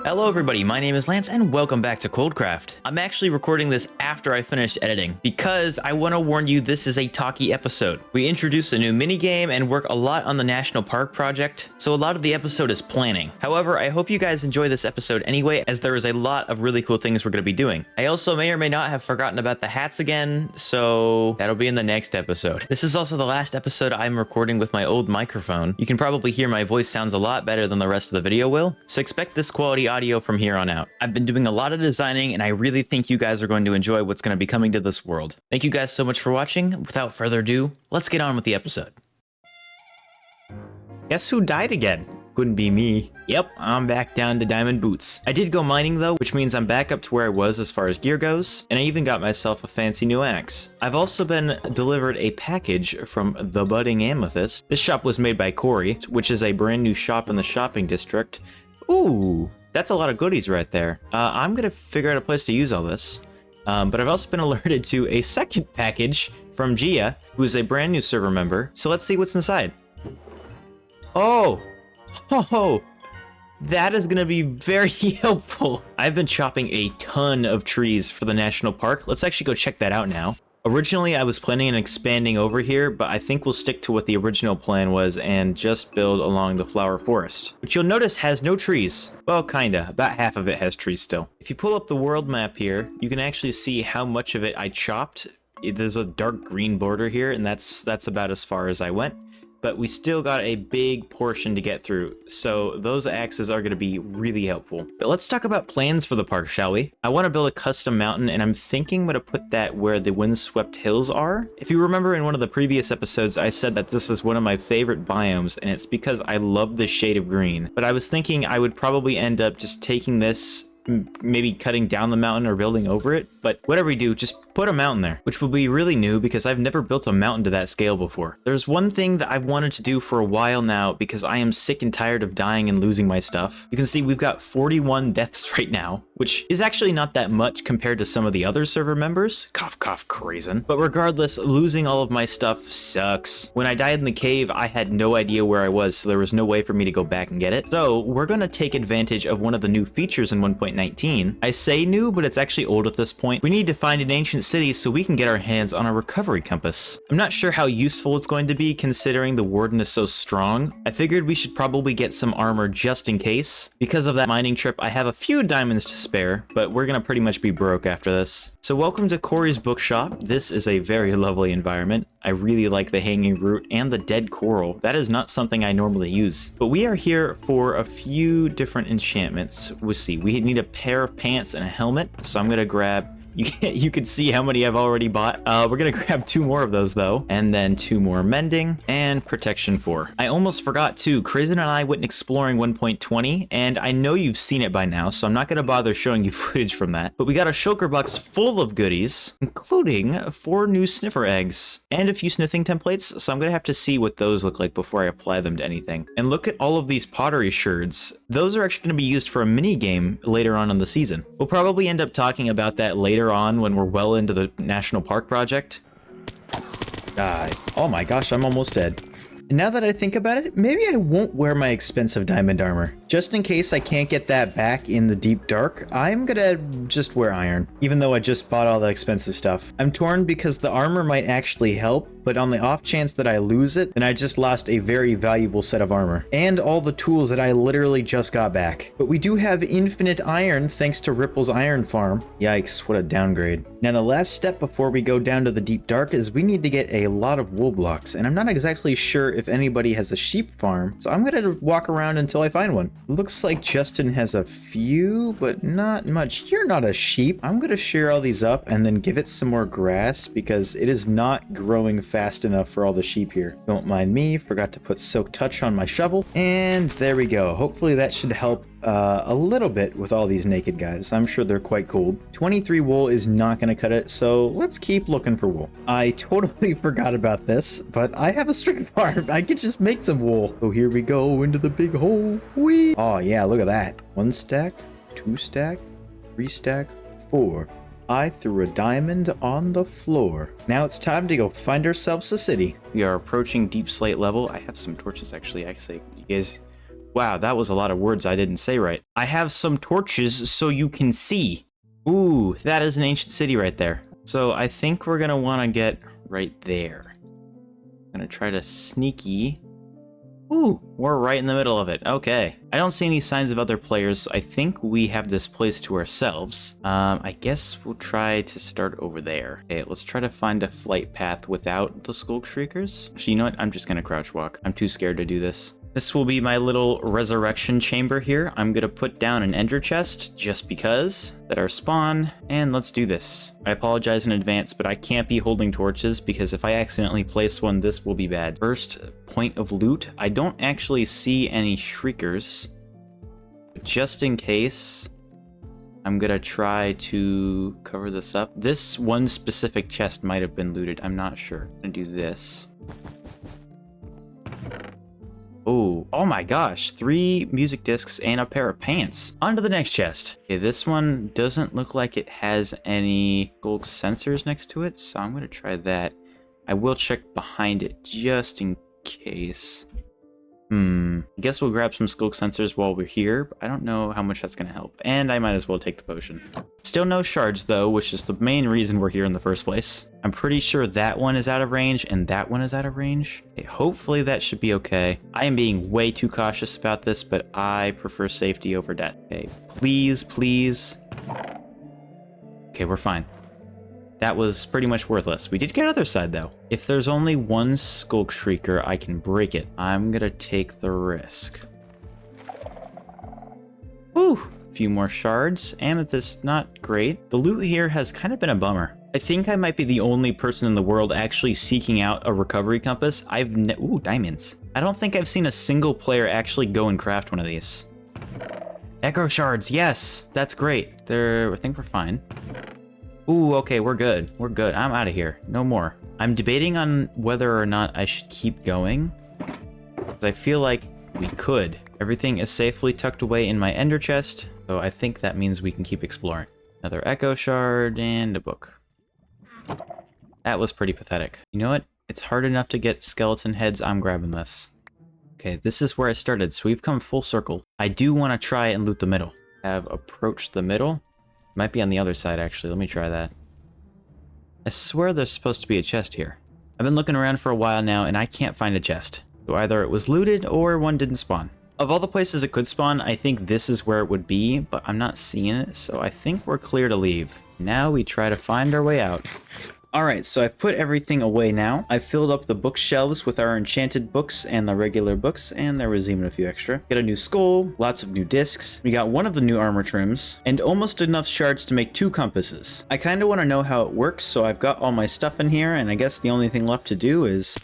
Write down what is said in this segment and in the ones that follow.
Hello everybody, my name is Lance and welcome back to Coldcraft. I'm actually recording this after I finished editing because I want to warn you this is a talky episode. We introduce a new minigame and work a lot on the National Park project, so a lot of the episode is planning. However, I hope you guys enjoy this episode anyway, as there is a lot of really cool things we're going to be doing. I also may or may not have forgotten about the hats again, so that'll be in the next episode. This is also the last episode I'm recording with my old microphone. You can probably hear my voice sounds a lot better than the rest of the video will, so expect this quality audio from here on out. I've been doing a lot of designing and I really think you guys are going to enjoy what's going to be coming to this world. Thank you guys so much for watching. Without further ado, let's get on with the episode. Guess who died again? Couldn't be me. Yep, I'm back down to diamond boots. I did go mining though, which means I'm back up to where I was as far as gear goes, and I even got myself a fancy new axe. I've also been delivered a package from the Budding Amethyst. This shop was made by Corey, which is a brand new shop in the shopping district. Ooh, that's a lot of goodies right there. I'm gonna figure out a place to use all this. But I've also been alerted to a second package from Gaia, who is a brand new server member. So let's see what's inside. Oh, that is gonna be very helpful. I've been chopping a ton of trees for the national park. Let's actually go check that out now. Originally, I was planning on expanding over here, but I think we'll stick to what the original plan was and just build along the flower forest, which you'll notice has no trees. Well, kinda. About half of it has trees still. If you pull up the world map here, you can actually see how much of it I chopped. There's a dark green border here, and that's about as far as I went. But we still got a big portion to get through, so those axes are going to be really helpful. But let's talk about plans for the park, shall we? I want to build a custom mountain, and I'm thinking I'm going to put that where the windswept hills are. If you remember in one of the previous episodes, I said that this is one of my favorite biomes, and it's because I love the shade of green. But I was thinking I would probably end up just taking this, maybe cutting down the mountain or building over it, but whatever we do, just put a mountain there, which will be really new because I've never built a mountain to that scale before. There's one thing that I've wanted to do for a while now because I am sick and tired of dying and losing my stuff. You can see we've got 41 deaths right now, which is actually not that much compared to some of the other server members. Cough, cough, crazen. But regardless, losing all of my stuff sucks. When I died in the cave, I had no idea where I was, so there was no way for me to go back and get it. So we're gonna take advantage of one of the new features in 1.19. I say new, but it's actually old at this point. We need to find an ancient city so we can get our hands on a recovery compass. I'm not sure how useful it's going to be considering the warden is so strong. I figured we should probably get some armor just in case. Because of that mining trip, I have a few diamonds to spare, but we're gonna pretty much be broke after this. So welcome to Corey's bookshop. This is a very lovely environment. I really like the hanging root and the dead coral. That is not something I normally use. But we are here for a few different enchantments. We'll see. We need a pair of pants and a helmet, so I'm gonna grab. You can see how many I've already bought. We're gonna grab 2 more of those though, and then 2 more mending and protection 4. I almost forgot too. Crazen and I went exploring 1.20, and I know you've seen it by now, so I'm not gonna bother showing you footage from that. But we got a shulker box full of goodies, including 4 new sniffer eggs and a few sniffing templates. So I'm gonna have to see what those look like before I apply them to anything. And look at all of these pottery sherds. Those are actually gonna be used for a mini game later on in the season. We'll probably end up talking about that later on when we're well into the national park project. Oh my gosh, I'm almost dead. And now that I think about it, maybe I won't wear my expensive diamond armor. Just in case I can't get that back in the deep dark, I'm gonna just wear iron, even though I just bought all the expensive stuff. I'm torn because the armor might actually help, but on the off chance that I lose it, then I just lost a very valuable set of armor. And all the tools that I literally just got back. But we do have infinite iron thanks to Ripple's iron farm. Yikes, what a downgrade. Now the last step before we go down to the deep dark is we need to get a lot of wool blocks, and I'm not exactly sure if anybody has a sheep farm, so I'm gonna walk around until I find one. Looks like Justin has a few, but not much. You're not a sheep. I'm gonna shear all these up and then give it some more grass because it is not growing fast enough for all the sheep here. Don't mind me, forgot to put Silk Touch on my shovel, and there we go. Hopefully that should help a little bit with all these naked guys. I'm sure they're quite cold. 23 wool is not going to cut it, so let's keep looking for wool. I totally forgot about this, but I have a string farm. I could just make some wool. So here we go into the big hole. Whee! Oh yeah, look at that. 1 stack, 2 stack, 3 stack, 4. I threw a diamond on the floor. Now it's time to go find ourselves a city. We are approaching deep slate level. I have some torches actually. You guys Wow, that was a lot of words I didn't say right. I have some torches so you can see. Ooh, that is an ancient city right there. So I think we're gonna wanna get right there. I'm gonna try to sneaky. Ooh, we're right in the middle of it. Okay. I don't see any signs of other players, so I think we have this place to ourselves. I guess we'll try to start over there. Okay, let's try to find a flight path without the Skulk Shriekers. Actually, you know what? I'm just gonna crouch walk. I'm too scared to do this. This will be my little resurrection chamber here. I'm gonna put down an ender chest just because. That our spawn, and let's do this. I apologize in advance, but I can't be holding torches because if I accidentally place one, this will be bad. First point of loot. I don't actually see any shriekers, but just in case, I'm gonna try to cover this up. This one specific chest might have been looted. I'm not sure. I'm gonna do this. Oh my gosh, 3 music discs and a pair of pants. On to the next chest. Okay, this one doesn't look like it has any gold sensors next to it, so I'm gonna try that. I will check behind it just in case. I guess we'll grab some skulk sensors while we're here, but I don't know how much that's gonna help. And I might as well take the potion. Still no shards though, which is the main reason we're here in the first place. I'm pretty sure that one is out of range and that one is out of range. Okay, hopefully that should be okay. I am being way too cautious about this, but I prefer safety over death. Okay, please, please. Okay, we're fine. That was pretty much worthless. We did get other side though. If there's only one Skulk Shrieker, I can break it. I'm gonna take the risk. Whew, a few more shards. Amethyst, not great. The loot here has kind of been a bummer. I think I might be the only person in the world actually seeking out a recovery compass. Ooh, diamonds. I don't think I've seen a single player actually go and craft one of these. Echo shards, yes, that's great. I think we're fine. Ooh, okay, we're good. We're good. I'm out of here. No more. I'm debating on whether or not I should keep going, because I feel like we could. Everything is safely tucked away in my ender chest, so I think that means we can keep exploring. Another echo shard and a book. That was pretty pathetic. You know what? It's hard enough to get skeleton heads. I'm grabbing this. Okay, this is where I started, so we've come full circle. I do want to try and loot the middle. Have approached the middle. Might be on the other side, actually. Let me try that. I swear there's supposed to be a chest here. I've been looking around for a while now, and I can't find a chest. So either it was looted, or one didn't spawn. Of all the places it could spawn, I think this is where it would be, but I'm not seeing it, so I think we're clear to leave. Now we try to find our way out. Alright, so I've put everything away now. I've filled up the bookshelves with our enchanted books and the regular books, and there was even a few extra. Got a new skull, lots of new discs. We got one of the new armor trims, and almost enough shards to make 2 compasses. I kind of want to know how it works, so I've got all my stuff in here, and I guess the only thing left to do is...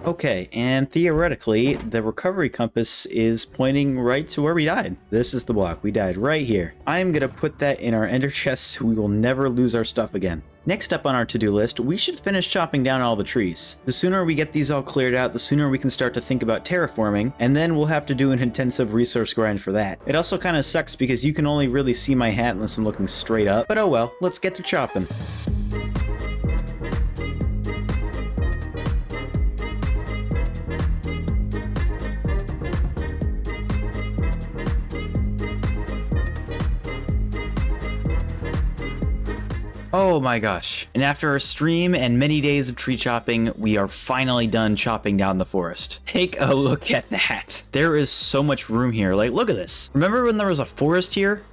Okay, and theoretically, the recovery compass is pointing right to where we died. This is the block. We died right here. I am going to put that in our ender chest so we will never lose our stuff again. Next up on our to-do list, we should finish chopping down all the trees. The sooner we get these all cleared out, the sooner we can start to think about terraforming, and then we'll have to do an intensive resource grind for that. It also kind of sucks because you can only really see my hat unless I'm looking straight up, but oh well, let's get to chopping. Oh my gosh. And after a stream and many days of tree chopping, we are finally done chopping down the forest. Take a look at that. There is so much room here. Like, look at this. Remember when there was a forest here?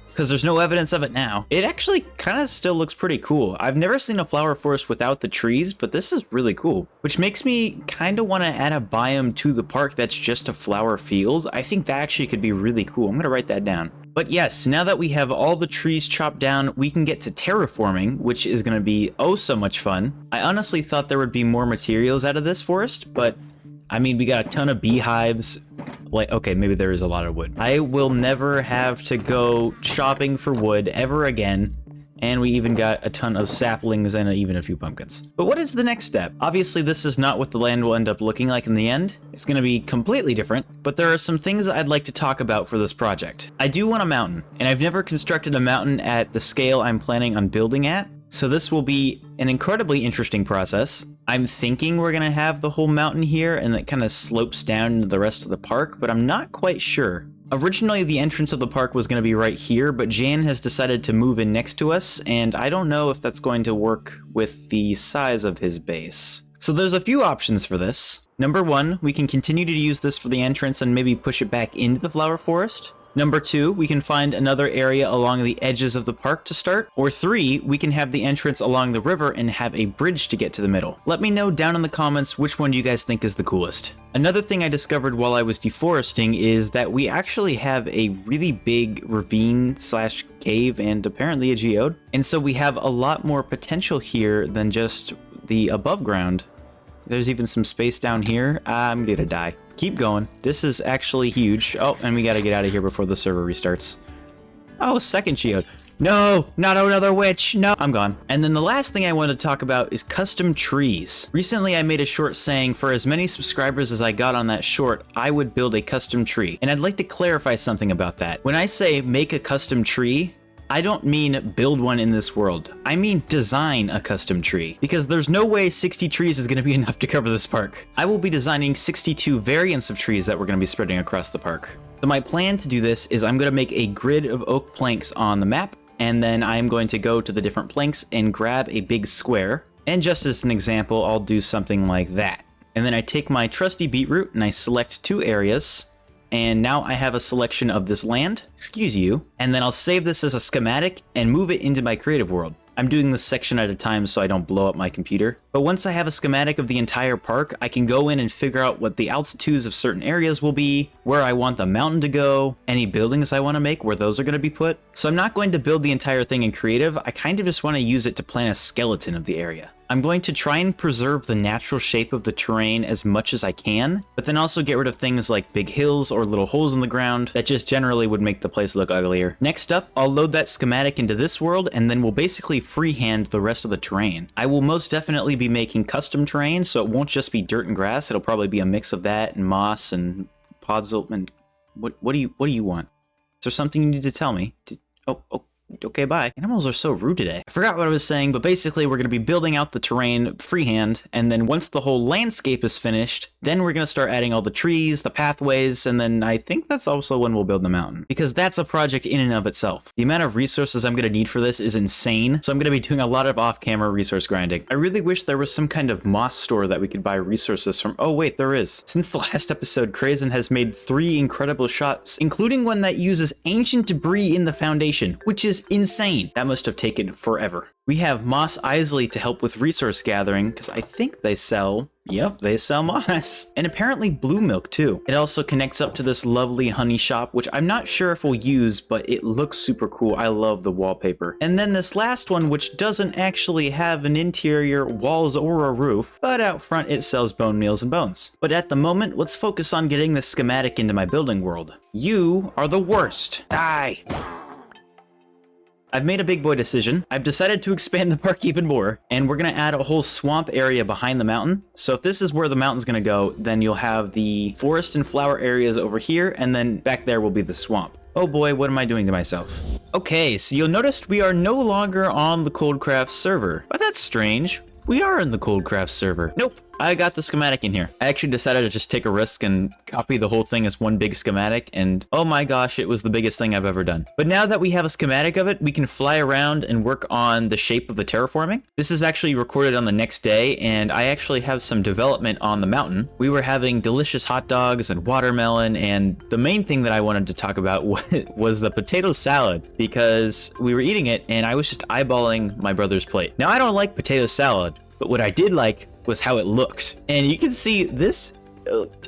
Because there's no evidence of it now. It actually kind of still looks pretty cool. I've never seen a flower forest without the trees, but this is really cool. Which makes me kind of want to add a biome to the park that's just a flower field. I think that actually could be really cool. I'm going to write that down. But yes, now that we have all the trees chopped down, we can get to terraforming, which is going to be oh so much fun. I honestly thought there would be more materials out of this forest, but I mean, we got a ton of beehives. Like, okay, maybe there is a lot of wood. I will never have to go shopping for wood ever again. And we even got a ton of saplings and even a few pumpkins. But what is the next step? Obviously, this is not what the land will end up looking like in the end. It's going to be completely different, but there are some things I'd like to talk about for this project. I do want a mountain, and I've never constructed a mountain at the scale I'm planning on building at. So this will be an incredibly interesting process. I'm thinking we're gonna have the whole mountain here and it kind of slopes down into the rest of the park, but I'm not quite sure. Originally, the entrance of the park was going to be right here, but Jan has decided to move in next to us, and I don't know if that's going to work with the size of his base. So there's a few options for this. Number one, we can continue to use this for the entrance and maybe push it back into the flower forest. Number two, we can find another area along the edges of the park to start. Or three, we can have the entrance along the river and have a bridge to get to the middle. Let me know down in the comments which one you guys think is the coolest. Another thing I discovered while I was deforesting is that we actually have a really big ravine slash cave and apparently a geode. And so we have a lot more potential here than just the above ground. There's even some space down here. I'm gonna die. Keep going. This is actually huge. Oh, and we gotta get out of here before the server restarts. Oh, second geode. No, not another witch. No, I'm gone. And then the last thing I want to talk about is custom trees. Recently, I made a short saying for as many subscribers as I got on that short, I would build a custom tree. And I'd like to clarify something about that. When I say make a custom tree, I don't mean build one in this world. I mean design a custom tree, because there's no way 60 trees is going to be enough to cover this park. I will be designing 62 variants of trees that we're going to be spreading across the park. So my plan to do this is I'm going to make a grid of oak planks on the map, and then I'm going to go to the different planks and grab a big square. And just as an example, I'll do something like that. And then I take my trusty beetroot and I select 2 areas. And now I have a selection of this land, excuse you, and then I'll save this as a schematic and move it into my creative world. I'm doing this section at a time so I don't blow up my computer. But once I have a schematic of the entire park, I can go in and figure out what the altitudes of certain areas will be, where I want the mountain to go, any buildings I want to make, where those are going to be put. So I'm not going to build the entire thing in creative, I kind of just want to use it to plan a skeleton of the area. I'm going to try and preserve the natural shape of the terrain as much as I can, but then also get rid of things like big hills or little holes in the ground that just generally would make the place look uglier. Next up, I'll load that schematic into this world and then we'll basically freehand the rest of the terrain. I will most definitely be making custom terrain, so it won't just be dirt and grass, it'll probably be a mix of that and moss and podzol and what do you want? Is there something you need to tell me? Okay, bye. Animals are so rude today. I forgot what I was saying, but basically we're going to be building out the terrain freehand, and then once the whole landscape is finished, then we're going to start adding all the trees, the pathways, and then I think that's also when we'll build the mountain, because that's a project in and of itself. The amount of resources I'm going to need for this is insane, so I'm going to be doing a lot of off-camera resource grinding. I really wish there was some kind of moss store that we could buy resources from. Oh wait, there is. Since the last episode, Crazen has made 3 incredible shots, including one that uses ancient debris in the foundation, which is insane. That must have taken forever. We have Moss Isley to help with resource gathering, because I think they sell, yep, they sell moss. And apparently blue milk too. It also connects up to this lovely honey shop, which I'm not sure if we'll use, but it looks super cool. I love the wallpaper. And then this last one, which doesn't actually have an interior, walls, or a roof, but out front it sells bone meals and bones. But at the moment, let's focus on getting this schematic into my building world. You are the worst. Die. I've made a big boy decision. I've decided to expand the park even more, and we're going to add a whole swamp area behind the mountain. So if this is where the mountain's going to go, then you'll have the forest and flower areas over here, and then back there will be the swamp. Oh boy, what am I doing to myself? Okay, so you'll notice we are no longer on the Coldcraft server. But that's strange. We are in the Coldcraft server. Nope. I got the schematic in here. I actually decided to just take a risk and copy the whole thing as one big schematic, and oh my gosh, it was the biggest thing I've ever done. But now that we have a schematic of it, we can fly around and work on the shape of the terraforming. This is actually recorded on the next day, and I actually have some development on the mountain. We were having delicious hot dogs and watermelon, and the main thing that I wanted to talk about was the potato salad, because we were eating it, and I was just eyeballing my brother's plate. Now, I don't like potato salad, but what I did like was how it looked. And you can see this,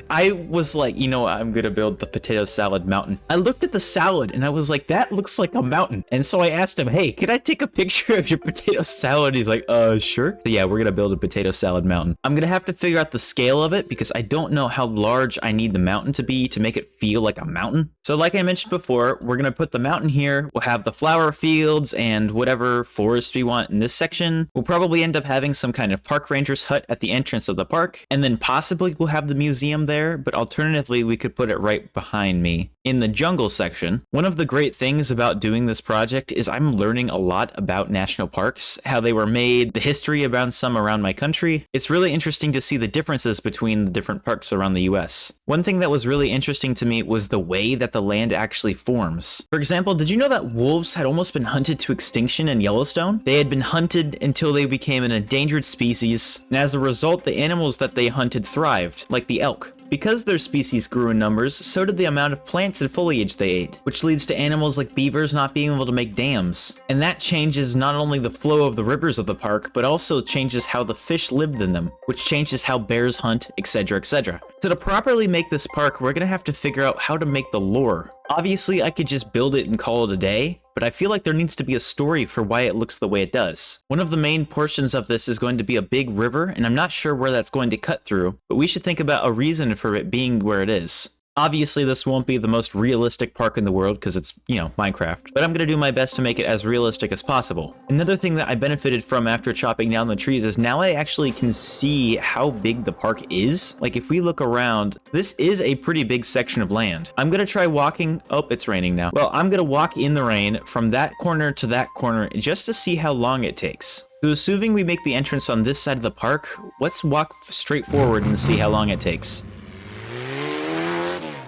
I was like, you know, I'm gonna build the potato salad mountain. I looked at the salad and I was like, that looks like a mountain. And so I asked him, hey, can I take a picture of your potato salad? He's like, sure. So yeah, we're gonna build a potato salad mountain. I'm gonna have to figure out the scale of it because I don't know how large I need the mountain to be to make it feel like a mountain. So like I mentioned before, we're gonna put the mountain here. We'll have the flower fields and whatever forest we want in this section. We'll probably end up having some kind of park ranger's hut at the entrance of the park. And then possibly we'll have the museum there, but alternatively we could put it right behind me. in the jungle section. One of the great things about doing this project is I'm learning a lot about national parks, how they were made, the history about some around my country. It's really interesting to see the differences between the different parks around the US. One thing that was really interesting to me was the way that the land actually forms. For example, did you know that wolves had almost been hunted to extinction in Yellowstone? They had been hunted until they became an endangered species, and as a result, the animals that they hunted thrived, like the elk. Because their species grew in numbers, so did the amount of plants and foliage they ate, which leads to animals like beavers not being able to make dams. And that changes not only the flow of the rivers of the park, but also changes how the fish lived in them, which changes how bears hunt, etc, etc. So to properly make this park, we're gonna have to figure out how to make the lore. Obviously, I could just build it and call it a day, but I feel like there needs to be a story for why it looks the way it does. One of the main portions of this is going to be a big river, and I'm not sure where that's going to cut through, but we should think about a reason for it being where it is. Obviously, this won't be the most realistic park in the world because it's, Minecraft, but I'm going to do my best to make it as realistic as possible. Another thing that I benefited from after chopping down the trees is now I actually can see how big the park is. Like if we look around, this is a pretty big section of land. I'm going to try walking. Oh, it's raining now. Well, I'm going to walk in the rain from that corner to that corner just to see how long it takes. So assuming we make the entrance on this side of the park, let's walk straight forward and see how long it takes.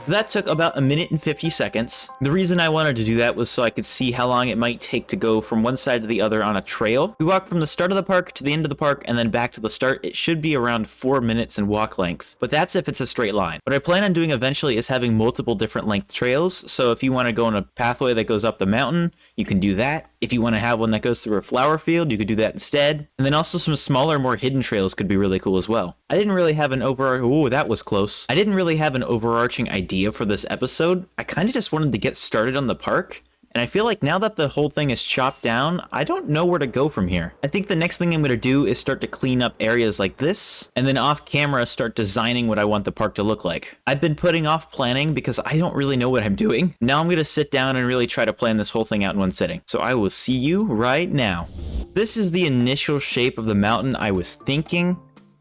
That took about 1 minute and 50 seconds. The reason I wanted to do that was so I could see how long it might take to go from one side to the other on a trail. We walk from the start of the park to the end of the park and then back to the start. It should be around 4 minutes in walk length, but that's if it's a straight line. What I plan on doing eventually is having multiple different length trails. So if you want to go on a pathway that goes up the mountain, you can do that. If you want to have one that goes through a flower field, you could do that instead. And then also some smaller, more hidden trails could be really cool as well. I didn't really have an that was close. I didn't really have an overarching idea for this episode. I kind of just wanted to get started on the park. And I feel like now that the whole thing is chopped down, I don't know where to go from here. I think the next thing I'm going to do is start to clean up areas like this, and then off camera start designing what I want the park to look like. I've been putting off planning because I don't really know what I'm doing. Now I'm going to sit down and really try to plan this whole thing out in one sitting. So I will see you right now. This is the initial shape of the mountain I was thinking.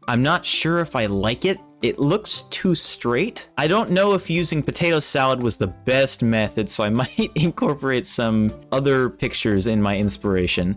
I'm not sure if I like it. It looks too straight. I don't know if using potato salad was the best method, so I might incorporate some other pictures in my inspiration.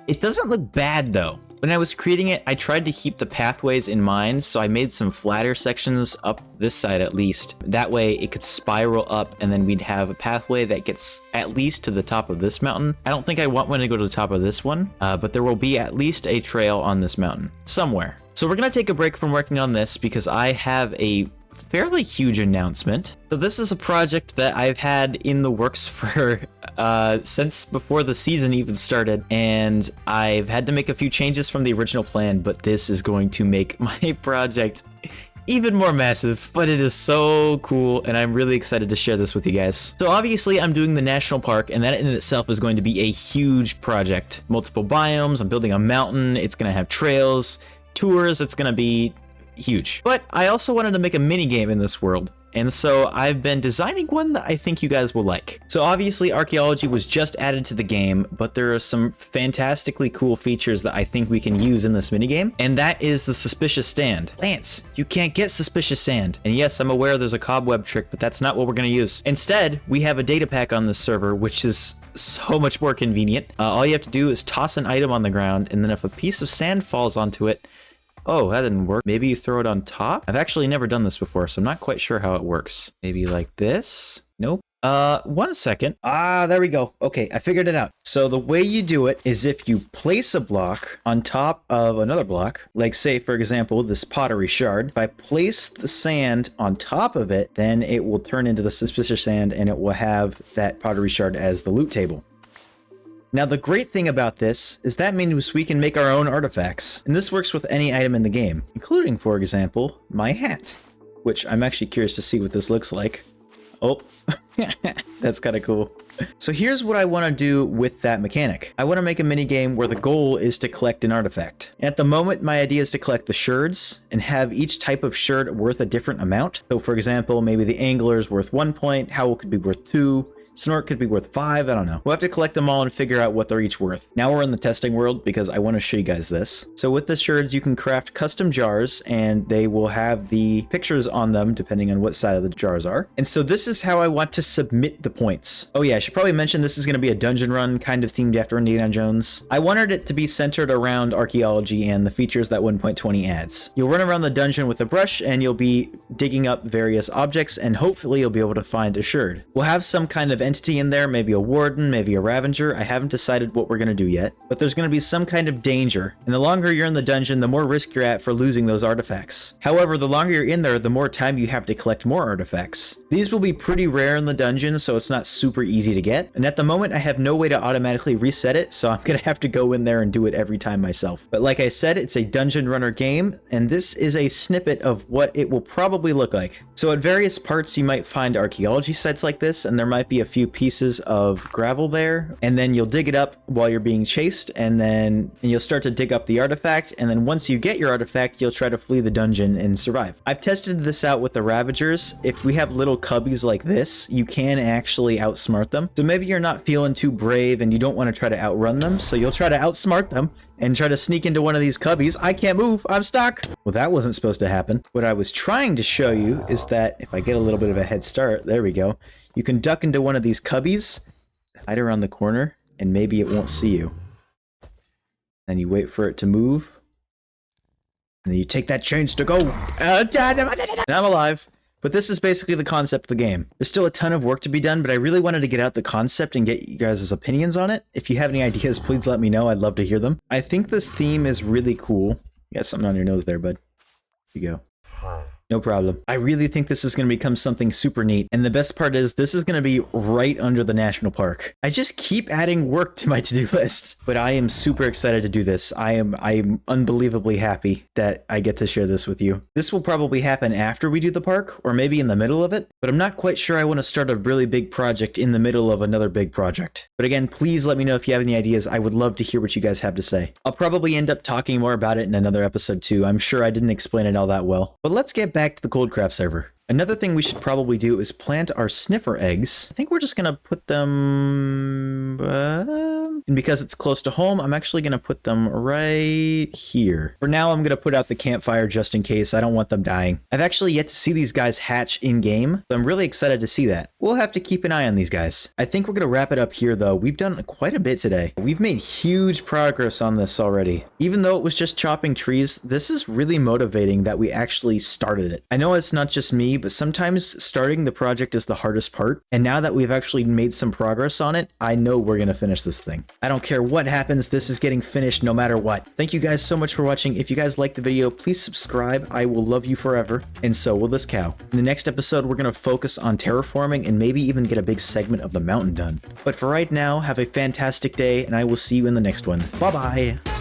It doesn't look bad though. When I was creating it, I tried to keep the pathways in mind, so I made some flatter sections up this side at least. That way it could spiral up and then we'd have a pathway that gets at least to the top of this mountain. I don't think I want one to go to the top of this one, but there will be at least a trail on this mountain somewhere. So we're going to take a break from working on this because I have a fairly huge announcement. So this is a project that I've had in the works for since before the season even started, and I've had to make a few changes from the original plan, but this is going to make my project even more massive. But it is so cool, and I'm really excited to share this with you guys. So obviously I'm doing the national park, and that in itself is going to be a huge project. Multiple biomes, I'm building a mountain, it's going to have trails, tours, it's going to be huge. But I also wanted to make a mini game in this world, and so I've been designing one that I think you guys will like. So obviously archaeology was just added to the game, but there are some fantastically cool features that I think we can use in this mini game, and that is the suspicious stand. Laynce, you can't get suspicious sand. And yes, I'm aware there's a cobweb trick, but that's not what we're going to use. Instead, we have a data pack on this server, which is so much more convenient. All you have to do is toss an item on the ground, and then if a piece of sand falls onto it, oh, that didn't work. Maybe you throw it on top? I've actually never done this before, so I'm not quite sure how it works. Maybe like this? Nope. 1 second. There we go. Okay, I figured it out. So the way you do it is if you place a block on top of another block, like say, for example, this pottery shard. If I place the sand on top of it, then it will turn into the suspicious sand and it will have that pottery shard as the loot table. Now, the great thing about this is that means we can make our own artifacts, and this works with any item in the game, including, for example, my hat, which I'm actually curious to see what this looks like. Oh, that's kind of cool. So here's what I want to do with that mechanic. I want to make a mini game where the goal is to collect an artifact. At the moment, my idea is to collect the shards and have each type of shard worth a different amount. So for example, maybe the angler is worth 1 point, Howl could be worth 2, Snort could be worth 5, I don't know. We'll have to collect them all and figure out what they're each worth. Now we're in the testing world because I want to show you guys this. So with the sherds, you can craft custom jars and they will have the pictures on them depending on what side of the jars are. And so this is how I want to submit the points. Oh yeah, I should probably mention this is going to be a dungeon run kind of themed after Indiana Jones. I wanted it to be centered around archaeology and the features that 1.20 adds. You'll run around the dungeon with a brush and you'll be digging up various objects and hopefully you'll be able to find a sherd. We'll have some kind of entity in there, maybe a warden, maybe a ravager. I haven't decided what we're going to do yet, but there's going to be some kind of danger. And the longer you're in the dungeon, the more risk you're at for losing those artifacts. However, the longer you're in there, the more time you have to collect more artifacts. These will be pretty rare in the dungeon, so it's not super easy to get. And at the moment, I have no way to automatically reset it, so I'm going to have to go in there and do it every time myself. But like I said, it's a dungeon runner game, and this is a snippet of what it will probably look like. So at various parts, you might find archaeology sites like this, and there might be a few pieces of gravel there, and then you'll dig it up while you're being chased, and then you'll start to dig up the artifact, and then once you get your artifact, you'll try to flee the dungeon and survive. I've tested this out with the Ravagers. If we have little cubbies like this, you can actually outsmart them. So maybe you're not feeling too brave and you don't want to try to outrun them, so you'll try to outsmart them and try to sneak into one of these cubbies. I can't move, I'm stuck. Well, that wasn't supposed to happen. What I was trying to show you is that if I get a little bit of a head start, there we go. You can duck into one of these cubbies, hide around the corner, and maybe it won't see you. Then you wait for it to move, and then you take that chance to go. And I'm alive. But this is basically the concept of the game. There's still a ton of work to be done, but I really wanted to get out the concept and get you guys' opinions on it. If you have any ideas, please let me know. I'd love to hear them. I think this theme is really cool. You got something on your nose there, bud. Here you go. No problem. I really think this is going to become something super neat. And the best part is this is going to be right under the national park. I just keep adding work to my to-do lists, but I am super excited to do this. I am unbelievably happy that I get to share this with you. This will probably happen after we do the park or maybe in the middle of it, but I'm not quite sure I want to start a really big project in the middle of another big project. But again, please let me know if you have any ideas. I would love to hear what you guys have to say. I'll probably end up talking more about it in another episode too. I'm sure I didn't explain it all that well, but let's get back to the Coldcraft server. Another thing we should probably do is plant our sniffer eggs. I think we're just gonna put them, and because it's close to home, I'm actually gonna put them right here. For now, I'm gonna put out the campfire just in case. I don't want them dying. I've actually yet to see these guys hatch in game, so I'm really excited to see that. We'll have to keep an eye on these guys. I think we're gonna wrap it up here though. We've done quite a bit today. We've made huge progress on this already. Even though it was just chopping trees, this is really motivating that we actually started it. I know it's not just me, but sometimes starting the project is the hardest part. And now that we've actually made some progress on it, I know we're going to finish this thing. I don't care what happens, this is getting finished no matter what. Thank you guys so much for watching. If you guys liked the video, please subscribe. I will love you forever. And so will this cow. In the next episode, we're going to focus on terraforming and maybe even get a big segment of the mountain done. But for right now, have a fantastic day and I will see you in the next one. Bye-bye.